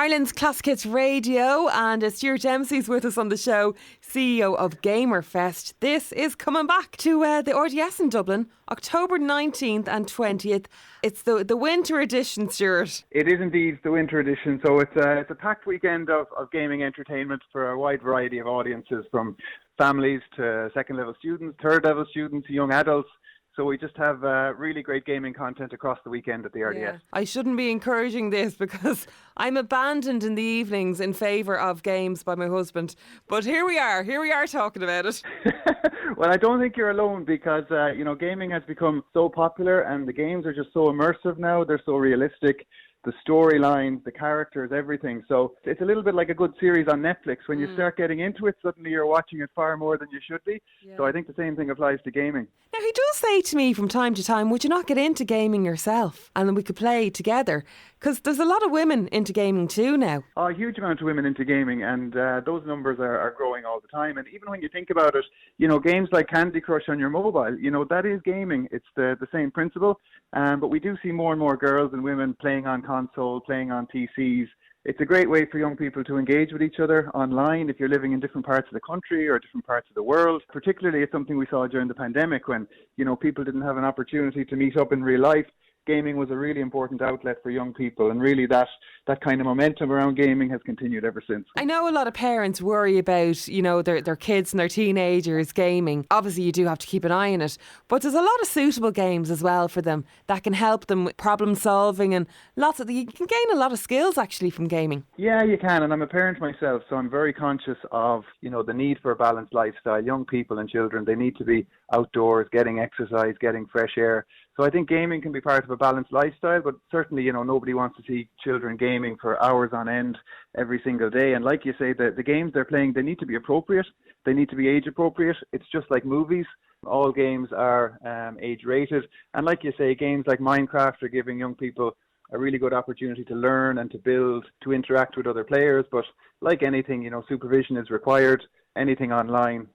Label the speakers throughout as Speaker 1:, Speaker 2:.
Speaker 1: Ireland's Classic Hits Radio, and Stuart Dempsey's with us on the show, CEO of Gamerfest. This is coming back to the RDS in Dublin, October 19th and 20th. It's the winter edition, Stuart.
Speaker 2: It is indeed the winter edition, so it's a packed weekend of gaming entertainment for a wide variety of audiences, from families to second-level students, third-level students, young adults. So we just have really great gaming content across the weekend at the RDS.
Speaker 1: Yeah. I shouldn't be encouraging this because I'm abandoned in the evenings in favour of games by my husband. But here we are talking about it.
Speaker 2: Well, I don't think you're alone because, gaming has become so popular and the games are just so immersive now. They're so realistic. The storylines, the characters, everything. So it's a little bit like a good series on Netflix. When you start getting into it, suddenly you're watching it far more than you should be. Yeah. So I think the same thing applies to gaming.
Speaker 1: Now, he does say to me from time to time, would you not get into gaming yourself and then we could play together? Because there's a lot of women into gaming too now.
Speaker 2: Oh, a huge amount of women into gaming, and those numbers are growing all the time. And even when you think about it, games like Candy Crush on your mobile, that is gaming. It's the same principle. But we do see more and more girls and women playing on console, playing on PCs. It's a great way for young people to engage with each other online if you're living in different parts of the country or different parts of the world. Particularly, it's something we saw during the pandemic when, people didn't have an opportunity to meet up in real life. Gaming was a really important outlet for young people, and really that kind of momentum around gaming has continued ever since.
Speaker 1: I know a lot of parents worry about, their kids and their teenagers gaming. Obviously, you do have to keep an eye on it, but there's a lot of suitable games as well for them that can help them with problem solving, and you can gain a lot of skills actually from gaming.
Speaker 2: Yeah, you can, and I'm a parent myself, so I'm very conscious of, the need for a balanced lifestyle. Young people and children, they need to be outdoors, getting exercise, getting fresh air. So I think gaming can be part of a balanced lifestyle, but certainly, nobody wants to see children gaming for hours on end every single day. And like you say, the games they're playing, they need to be appropriate. They need to be age appropriate. It's just like movies. All games are age rated. And like you say, games like Minecraft are giving young people a really good opportunity to learn and to build, to interact with other players. But like anything, supervision is required. Anything online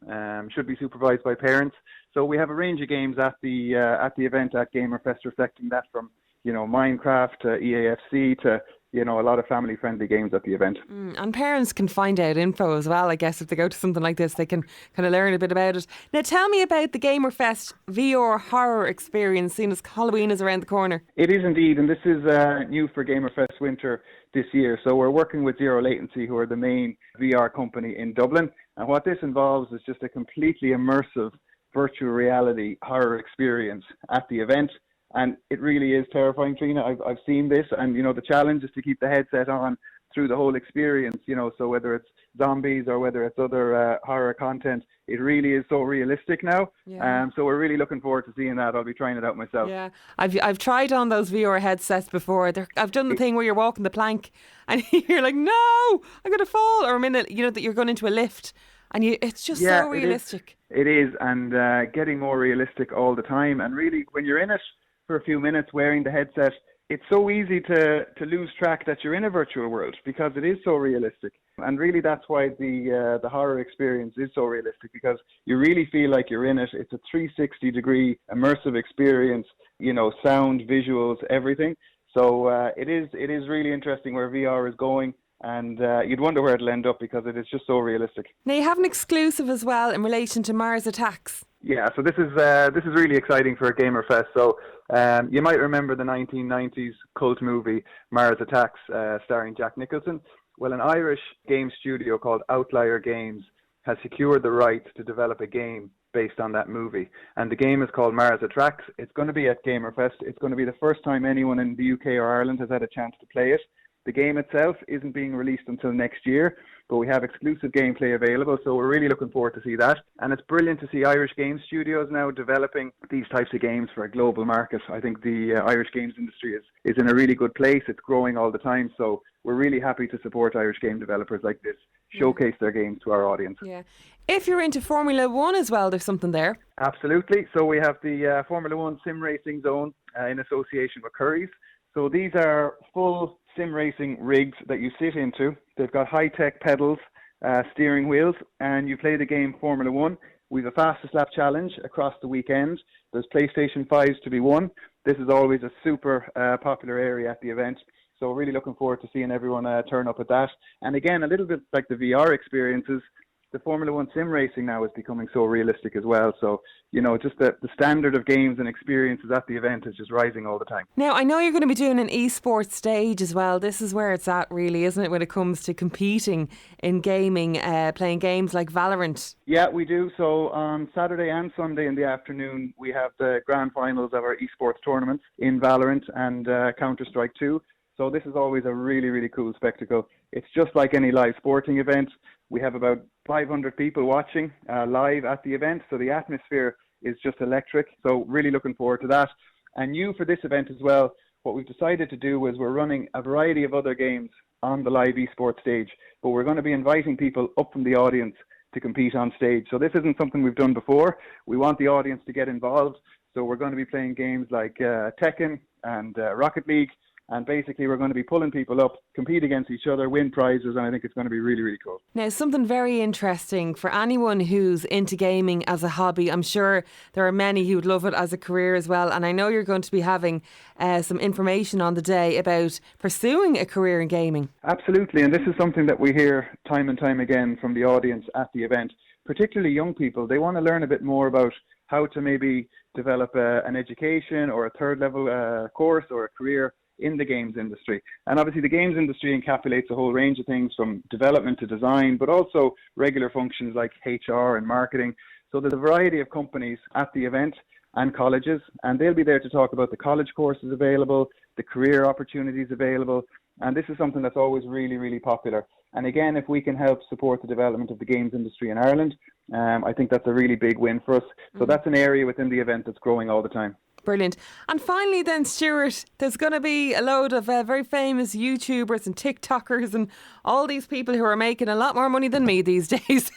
Speaker 2: should be supervised by parents. So we have a range of games at the event at Gamerfest reflecting that, from Minecraft to EAFC to a lot of family-friendly games at the event.
Speaker 1: And parents can find out info as well, I guess. If they go to something like this, they can kind of learn a bit about it. Now, tell me about the Gamerfest VR horror experience, seeing as Halloween is around the corner.
Speaker 2: It is indeed, and this is new for Gamerfest Winter this year. So we're working with Zero Latency, who are the main VR company in Dublin. And what this involves is just a completely immersive virtual reality horror experience at the event. And it really is terrifying, Trina. I've seen this, and the challenge is to keep the headset on through the whole experience. So whether it's zombies or whether it's other horror content, it really is so realistic now. Yeah. So we're really looking forward to seeing that. I'll be trying it out myself.
Speaker 1: Yeah, I've tried on those VR headsets before. I've done the thing where you're walking the plank and you're like, no, I'm going to fall. Or a minute, that you're going into a lift. And it's just so realistic.
Speaker 2: It is, and getting more realistic all the time. And really, when you're in it for a few minutes wearing the headset, it's so easy to lose track that you're in a virtual world because it is so realistic. And really, that's why the horror experience is so realistic, because you really feel like you're in it. It's a 360-degree immersive experience, sound, visuals, everything. So it is really interesting where VR is going. And you'd wonder where it'll end up because it is just so realistic.
Speaker 1: Now, you have an exclusive as well in relation to Mars Attacks.
Speaker 2: Yeah, so this is really exciting for Gamerfest. So you might remember the 1990s cult movie Mars Attacks, starring Jack Nicholson. Well, an Irish game studio called Outlier Games has secured the rights to develop a game based on that movie. And the game is called Mars Attacks. It's going to be at Gamerfest. It's going to be the first time anyone in the UK or Ireland has had a chance to play it. The game itself isn't being released until next year, but we have exclusive gameplay available, so we're really looking forward to see that. And it's brilliant to see Irish game studios now developing these types of games for a global market. I think the Irish games industry is in a really good place. It's growing all the time, so we're really happy to support Irish game developers like this, showcase their games to our audience.
Speaker 1: Yeah. If you're into Formula 1 as well, there's something there.
Speaker 2: Absolutely. So we have the Formula 1 sim racing zone in association with Curry's. So these are full sim racing rigs that you sit into. They've got high-tech pedals, steering wheels, and you play the game Formula 1. We have a fastest lap challenge across the weekend. There's PlayStation 5s to be won. This is always a super popular area at the event. So really looking forward to seeing everyone turn up at that. And again, a little bit like the VR experiences, the Formula One sim racing now is becoming so realistic as well. So, just the standard of games and experiences at the event is just rising all the time.
Speaker 1: Now, I know you're going to be doing an esports stage as well. This is where it's at, really, isn't it, when it comes to competing in gaming, playing games like Valorant?
Speaker 2: Yeah, we do. So on Saturday and Sunday in the afternoon, we have the grand finals of our esports tournaments in Valorant and Counter-Strike 2. So this is always a really, really cool spectacle. It's just like any live sporting event. We have about 500 people watching live at the event. So the atmosphere is just electric. So really looking forward to that. And new for this event as well, what we've decided to do is we're running a variety of other games on the live esports stage. But we're going to be inviting people up from the audience to compete on stage. So this isn't something we've done before. We want the audience to get involved. So we're going to be playing games like Tekken and Rocket League. And basically, we're going to be pulling people up, compete against each other, win prizes, and I think it's going to be really, really cool.
Speaker 1: Now, something very interesting for anyone who's into gaming as a hobby. I'm sure there are many who would love it as a career as well. And I know you're going to be having some information on the day about pursuing a career in gaming.
Speaker 2: Absolutely. And this is something that we hear time and time again from the audience at the event, particularly young people. They want to learn a bit more about how to maybe develop an education or a third level course or a career in the games industry. And obviously the games industry encapsulates a whole range of things from development to design, but also regular functions like HR and marketing. So there's a variety of companies at the event and colleges, and they'll be there to talk about the college courses available, the career opportunities available, and this is something that's always really, really popular. And again, if we can help support the development of the games industry in Ireland, I think that's a really big win for us. So that's an area within the event that's growing all the time.
Speaker 1: Brilliant. And finally then, Stuart, there's going to be a load of very famous YouTubers and TikTokers and all these people who are making a lot more money than me these days.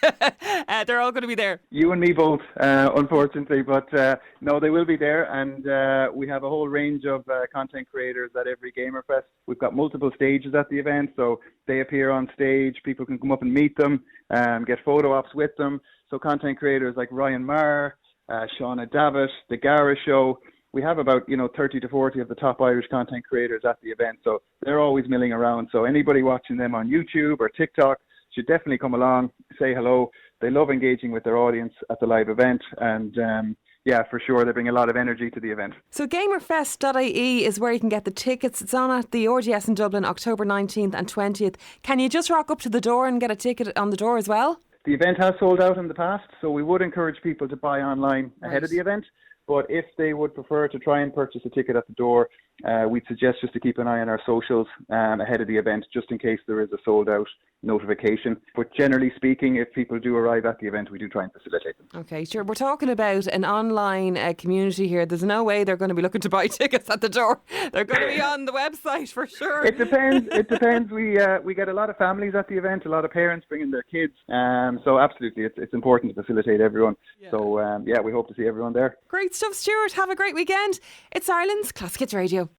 Speaker 1: They're all going to be there.
Speaker 2: You and me both, unfortunately, but no, they will be there. And we have a whole range of content creators at every Gamerfest. We've got multiple stages at the event, so they appear on stage. People can come up and meet them, get photo ops with them. So content creators like Ryan Marr, Shauna Davitt, The Gara Show. We have about 30 to 40 of the top Irish content creators at the event, so they're always milling around. So anybody watching them on YouTube or TikTok should definitely come along, say hello. They love engaging with their audience at the live event, and for sure, they bring a lot of energy to the event.
Speaker 1: So gamerfest.ie is where you can get the tickets. It's on at the RDS in Dublin, October 19th and 20th. Can you just rock up to the door and get a ticket on the door as well?
Speaker 2: The event has sold out in the past, so we would encourage people to buy online ahead of the event. But if they would prefer to try and purchase a ticket at the door, we'd suggest just to keep an eye on our socials ahead of the event, just in case there is a sold-out notification. But generally speaking, if people do arrive at the event, we do try and facilitate them. Okay,
Speaker 1: sure. We're talking about an online community here. There's no way they're going to be looking to buy tickets at the door. They're going to be on the website for sure.
Speaker 2: It depends. We get a lot of families at the event, a lot of parents bringing their kids. So absolutely, it's important to facilitate everyone. Yeah. So we hope to see everyone there.
Speaker 1: Great stuff, Stuart. Have a great weekend. It's Ireland's Classic Hits Radio.